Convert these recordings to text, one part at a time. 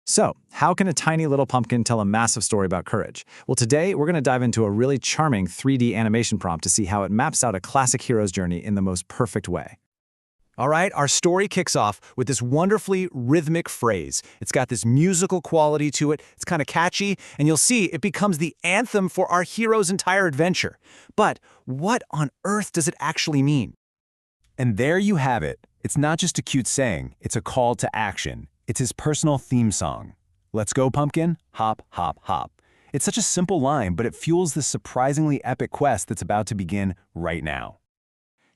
So, how can a tiny little pumpkin tell a massive story about courage? Well, today we're going to dive into a really charming 3D animation prompt to see how it maps out a classic hero's journey in the most perfect way. All right, our story kicks off with this wonderfully rhythmic phrase. It's got this musical quality to it, it's kind of catchy, and you'll see it becomes the anthem for our hero's entire adventure. But what on earth does it actually mean? And there you have it. It's not just a cute saying, it's a call to action. It's his personal theme song. Let's go, pumpkin, hop, hop, hop. It's such a simple line, but it fuels this surprisingly epic quest that's about to begin right now.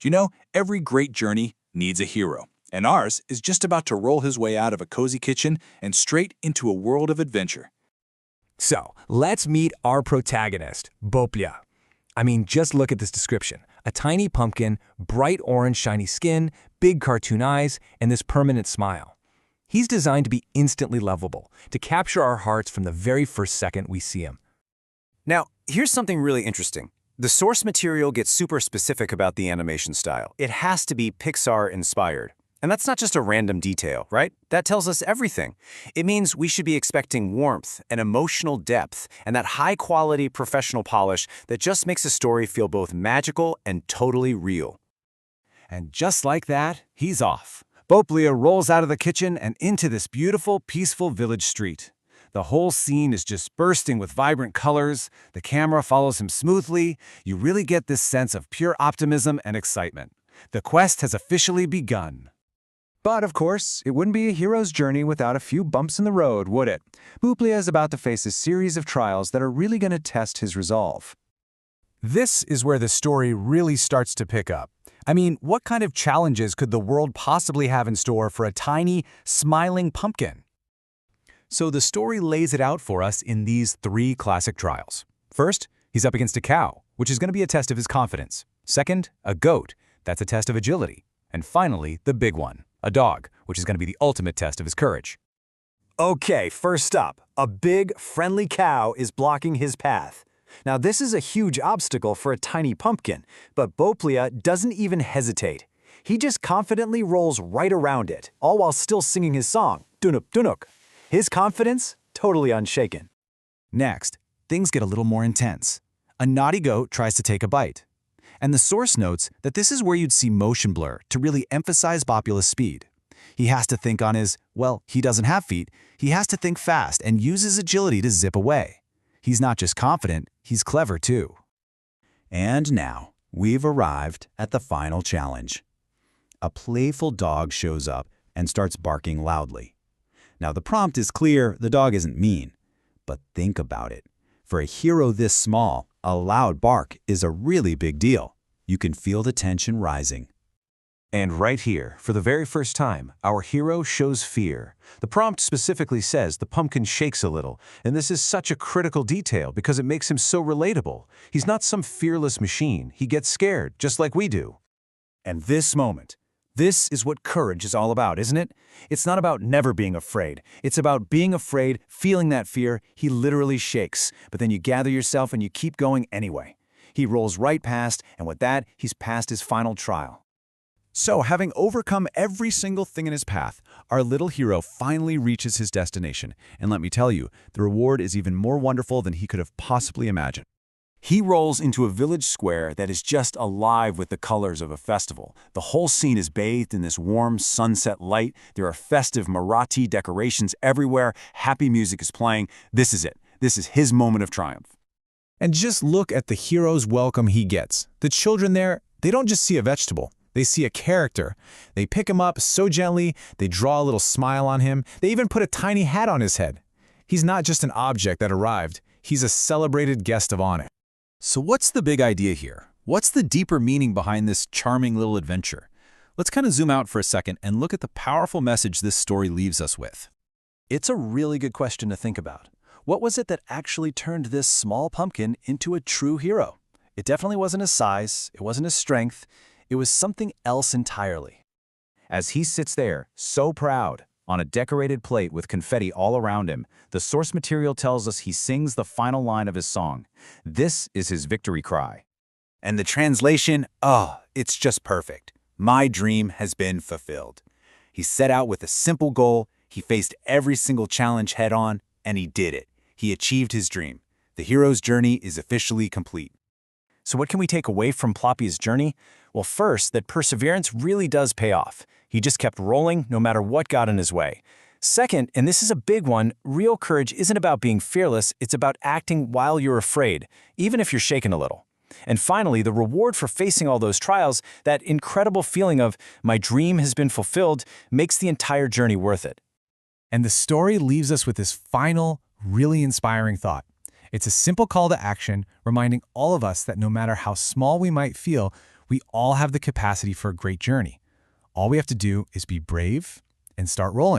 You know, every great journey needs a hero, and ours is just about to roll his way out of a cozy kitchen and straight into a world of adventure. So, let's meet our protagonist, Boplia. I mean, just look at this description. A tiny pumpkin, bright orange shiny skin, big cartoon eyes, and this permanent smile. He's designed to be instantly lovable, to capture our hearts from the very first second we see him. Now, here's something really interesting. The source material gets super specific about the animation style. It has to be Pixar-inspired. And that's not just a random detail, right? That tells us everything. It means we should be expecting warmth and emotional depth and that high-quality professional polish that just makes a story feel both magical and totally real. And just like that, he's off. Boplia rolls out of the kitchen and into this beautiful, peaceful village street. The whole scene is just bursting with vibrant colors. The camera follows him smoothly. You really get this sense of pure optimism and excitement. The quest has officially begun. But of course, it wouldn't be a hero's journey without a few bumps in the road, would it? Boplia is about to face a series of trials that are really going to test his resolve. This is where the story really starts to pick up. I mean, what kind of challenges could the world possibly have in store for a tiny, smiling pumpkin? So the story lays it out for us in these 3 classic trials. First, he's up against a cow, which is going to be a test of his confidence. Second, a goat. That's a test of agility. And finally, the big one, a dog, which is going to be the ultimate test of his courage. Okay, first up, a big, friendly cow is blocking his path. Now, this is a huge obstacle for a tiny pumpkin, but Boplia doesn't even hesitate. He just confidently rolls right around it, all while still singing his song, Dunuk Dunuk. His confidence, totally unshaken. Next, things get a little more intense. A naughty goat tries to take a bite. And the source notes that this is where you'd see motion blur to really emphasize Boplia's speed. He has to think on his, well, he doesn't have feet, he has to think fast and use his agility to zip away. He's not just confident, he's clever too. And now, we've arrived at the final challenge. A playful dog shows up and starts barking loudly. Now, the prompt is clear, the dog isn't mean. But think about it. For a hero this small, a loud bark is a really big deal. You can feel the tension rising. And right here, for the very first time, our hero shows fear. The prompt specifically says the pumpkin shakes a little, and this is such a critical detail because it makes him so relatable. He's not some fearless machine. He gets scared, just like we do. And this moment, this is what courage is all about, isn't it? It's not about never being afraid. It's about being afraid, feeling that fear. He literally shakes, but then you gather yourself and you keep going anyway. He rolls right past, and with that, he's passed his final trial. So, having overcome every single thing in his path, our little hero finally reaches his destination. And let me tell you, the reward is even more wonderful than he could have possibly imagined. He rolls into a village square that is just alive with the colors of a festival. The whole scene is bathed in this warm sunset light. There are festive Marathi decorations everywhere. Happy music is playing. This is it. This is his moment of triumph. And just look at the hero's welcome he gets. The children there, they don't just see a vegetable. They see a character. They pick him up so gently, they draw a little smile on him. They even put a tiny hat on his head. He's not just an object that arrived. He's a celebrated guest of honor. So what's the big idea here? What's the deeper meaning behind this charming little adventure? Let's kind of zoom out for a second and look at the powerful message this story leaves us with. It's a really good question to think about. What was it that actually turned this small pumpkin into a true hero? It definitely wasn't his size, it wasn't his strength, it was something else entirely. As he sits there, so proud, on a decorated plate with confetti all around him, the source material tells us he sings the final line of his song. This is his victory cry. And the translation, it's just perfect. My dream has been fulfilled. He set out with a simple goal. He faced every single challenge head-on, and he did it. He achieved his dream. The hero's journey is officially complete. So what can we take away from Ploppy's journey? Well, first, that perseverance really does pay off. He just kept rolling no matter what got in his way. Second, and this is a big one, real courage isn't about being fearless, it's about acting while you're afraid, even if you're shaken a little. And finally, the reward for facing all those trials, that incredible feeling of, my dream has been fulfilled, makes the entire journey worth it. And the story leaves us with this final, really inspiring thought. It's a simple call to action, reminding all of us that no matter how small we might feel, we all have the capacity for a great journey. All we have to do is be brave and start rolling.